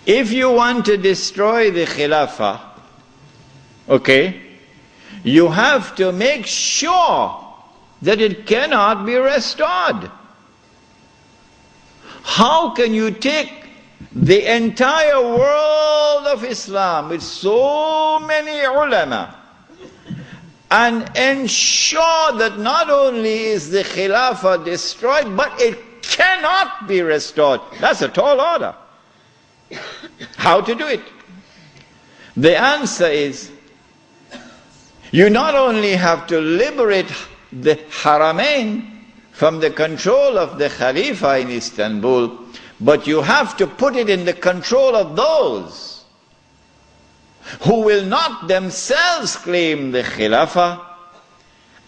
If you want to destroy the Khilafah, okay, you have to make sure that it cannot be restored. How can you take the entire world of Islam with so many ulama and ensure that not only is the Khilafah destroyed, but it cannot be restored? That's a tall order. How to do it? The answer is, you not only have to liberate the Haramain from the control of the Khalifa in Istanbul, but you have to put it in the control of those who will not themselves claim the Khilafah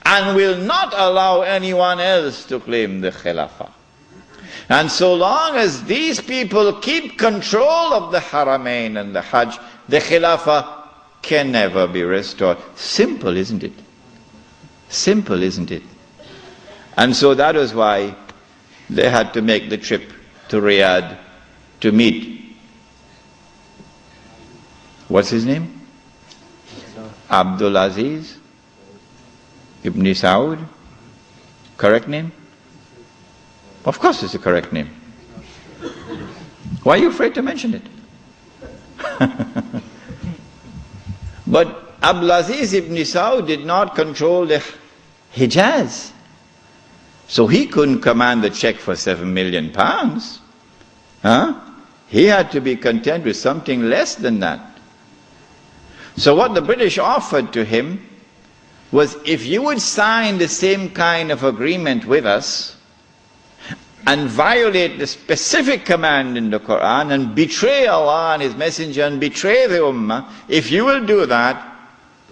and will not allow anyone else to claim the Khilafah. And so long as these people keep control of the Haramain and the Hajj, the Khilafah can never be restored. Simple, isn't it? Simple, isn't it? And so that was why they had to make the trip to Riyadh to meet, what's his name? Abdul Aziz Ibn Saud. Correct name? Of course it's a correct name. Why are you afraid to mention it? But Abdul Aziz Ibn Saud did not control the Hijaz. So he couldn't command the check for £7 million. He had to be content with something less than that. So what the British offered to him was, if you would sign the same kind of agreement with us and violate the specific command in the Quran and betray Allah and His Messenger and betray the Ummah, if you will do that,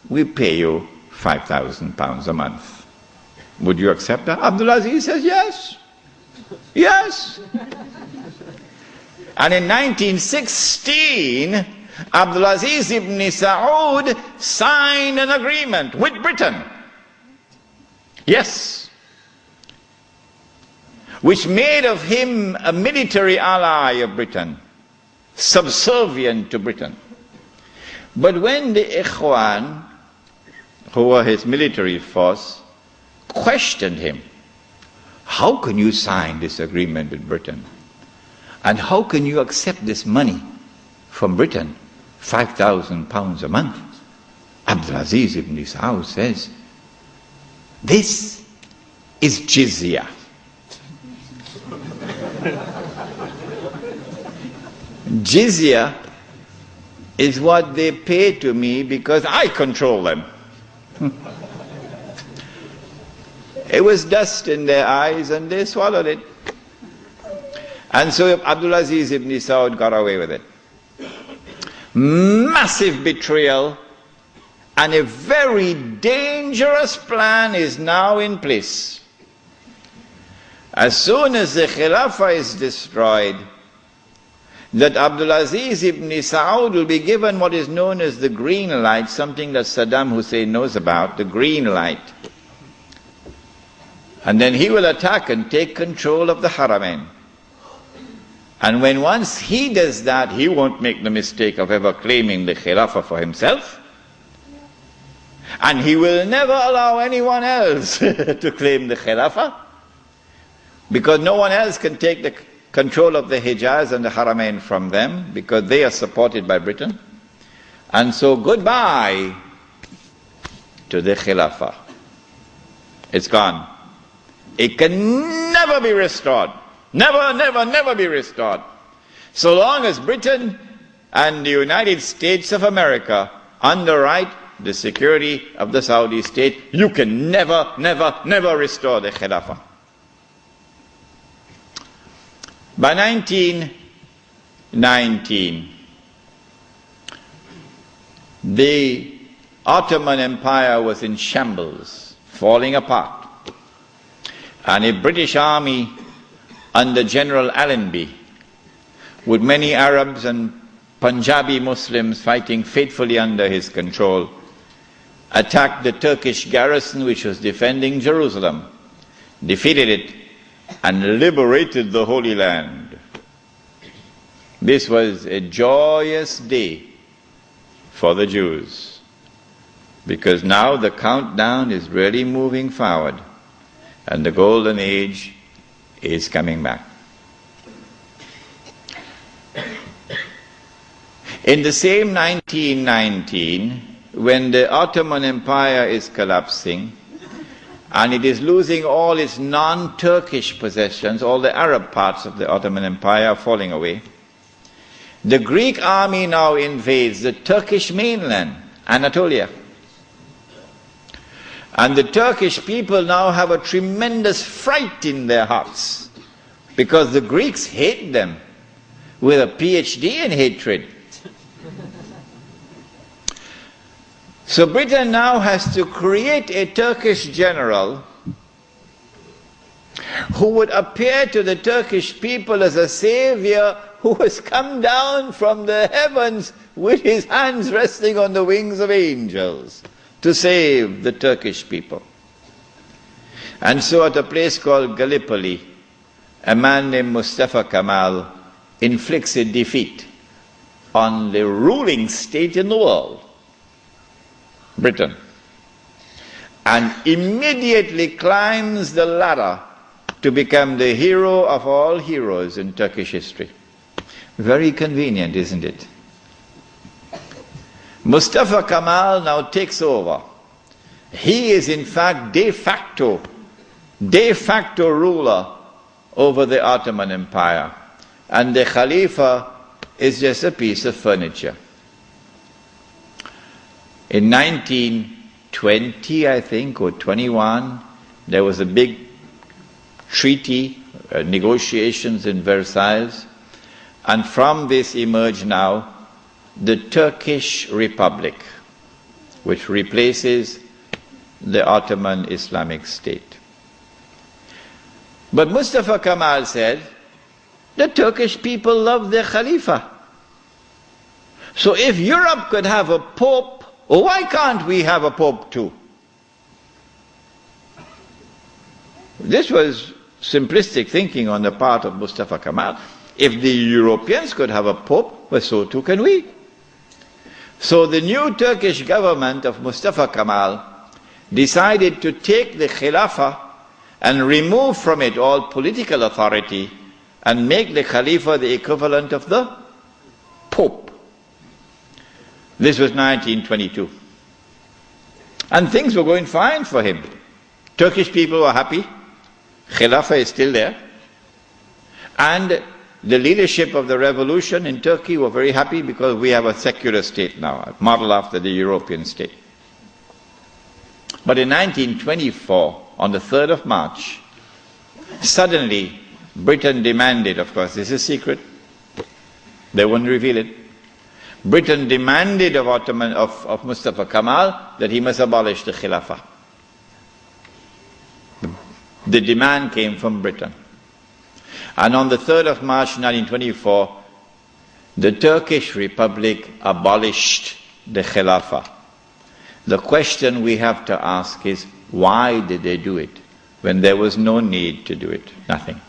we pay you £5,000 a month. Would you accept that? Abdul Aziz says yes. Yes. And in 1916, Abdul Aziz ibn Saud signed an agreement with Britain. Yes. Which made of him a military ally of Britain, subservient to Britain. But when the Ikhwan, who were his military force, questioned him, how can you sign this agreement with Britain? And how can you accept this money from Britain, £5,000 a month? Abdul Aziz ibn Saud says, this is jizya. Jizya is what they pay to me because I control them. It was dust in their eyes and they swallowed it. And so Abdul Aziz ibn Saud got away with it. Massive betrayal, and a very dangerous plan is now in place. As soon as the Khilafah is destroyed, that Abdul Aziz ibn Saud will be given what is known as the green light, something that Saddam Hussein knows about, the green light. And then he will attack and take control of the Haramain. And when once he does that, he won't make the mistake of ever claiming the Khilafah for himself. And he will never allow anyone else to claim the Khilafah, because no one else can take the control of the Hijaz and the Haramain from them, because they are supported by Britain. And so goodbye to the Khilafah. It's gone. It can never be restored. Never, never, never be restored. So long as Britain and the United States of America underwrite the security of the Saudi state, you can never, never, never restore the Khilafah. By 1919, the Ottoman Empire was in shambles, falling apart. And a British army under General Allenby, with many Arabs and Punjabi Muslims fighting faithfully under his control, attacked the Turkish garrison which was defending Jerusalem, defeated it, and liberated the Holy Land. This was a joyous day for the Jews, because now the countdown is really moving forward and the golden age is coming back. In the same 1919, when the Ottoman Empire is collapsing and it is losing all its non-Turkish possessions, all the Arab parts of the Ottoman Empire are falling away, the Greek army now invades the Turkish mainland, Anatolia. And the Turkish people now have a tremendous fright in their hearts, because the Greeks hate them with a PhD in hatred. So Britain now has to create a Turkish general who would appear to the Turkish people as a savior who has come down from the heavens with his hands resting on the wings of angels to save the Turkish people. And so at a place called Gallipoli, a man named Mustafa Kemal inflicts a defeat on the ruling state in the world, Britain, and immediately climbs the ladder to become the hero of all heroes in Turkish history. Very convenient, isn't it? Mustafa Kemal now takes over. He is in fact de facto ruler over the Ottoman Empire, and the Khalifa is just a piece of furniture. In 1920, I think, or 21, there was a big treaty, negotiations in Versailles, and from this emerged now the Turkish Republic, which replaces the Ottoman Islamic State. But Mustafa Kemal said, the Turkish people love their Khalifa. So if Europe could have a pope, why can't we have a pope too? This was simplistic thinking on the part of Mustafa Kemal. If the Europeans could have a pope, well, so too can we. So the new Turkish government of Mustafa Kemal decided to take the Khilafah and remove from it all political authority and make the Khalifa the equivalent of the Pope. This was 1922. And things were going fine for him. Turkish people were happy. Khilafah is still there. And the leadership of the revolution in Turkey were very happy because we have a secular state now, a model after the European state. But in 1924, on the 3rd of March, suddenly Britain demanded, of course this is secret, they wouldn't reveal it, Britain demanded of Mustafa Kemal that he must abolish the Khilafah. The demand came from Britain. And on the 3rd of March 1924, the Turkish Republic abolished the Khilafah. The question we have to ask is, why did they do it when there was no need to do it? Nothing.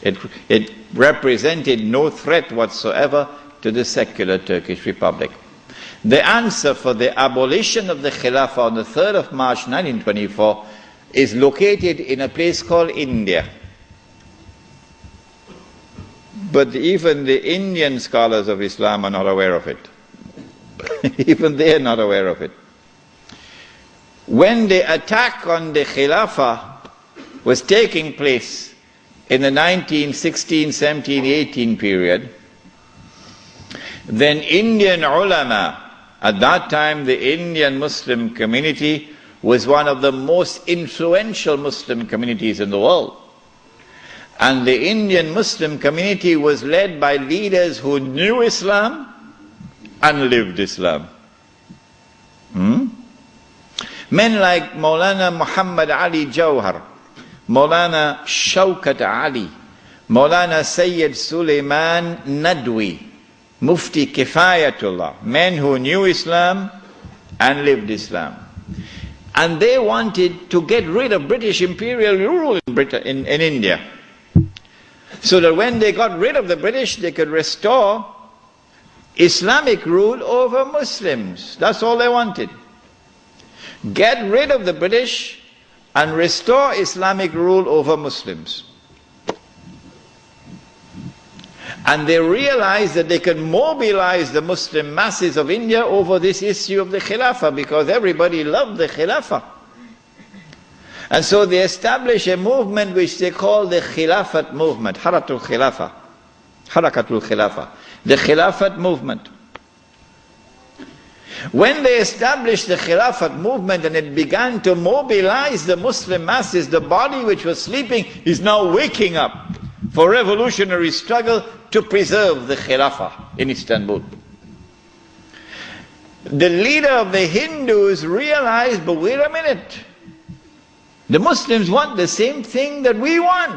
It represented no threat whatsoever to the secular Turkish Republic. The answer for the abolition of the Khilafah on the 3rd of March 1924 is located in a place called India. But even the Indian scholars of Islam are not aware of it. Even they are not aware of it. When the attack on the Khilafah was taking place in the 1916, 17, 18 period, then Indian ulama, at that time the Indian Muslim community was one of the most influential Muslim communities in the world. And the Indian Muslim community was led by leaders who knew Islam and lived Islam. Men like Maulana Muhammad Ali Jawhar, Maulana Shaukat Ali, Maulana Sayyid Sulaiman Nadwi, Mufti Kifayatullah, men who knew Islam and lived Islam. And they wanted to get rid of British imperial rule in India, so that when they got rid of the British, they could restore Islamic rule over Muslims. That's all they wanted. Get rid of the British and restore Islamic rule over Muslims. And they realized that they could mobilize the Muslim masses of India over this issue of the Khilafah, because everybody loved the Khilafah. And so they established a movement which they call the Khilafat movement, Harakatul Khilafah, the Khilafat movement. When they established the Khilafat movement and it began to mobilize the Muslim masses, the body which was sleeping is now waking up for revolutionary struggle to preserve the Khilafah in Istanbul. The leader of the Hindus realized, but wait a minute, the Muslims want the same thing that we want.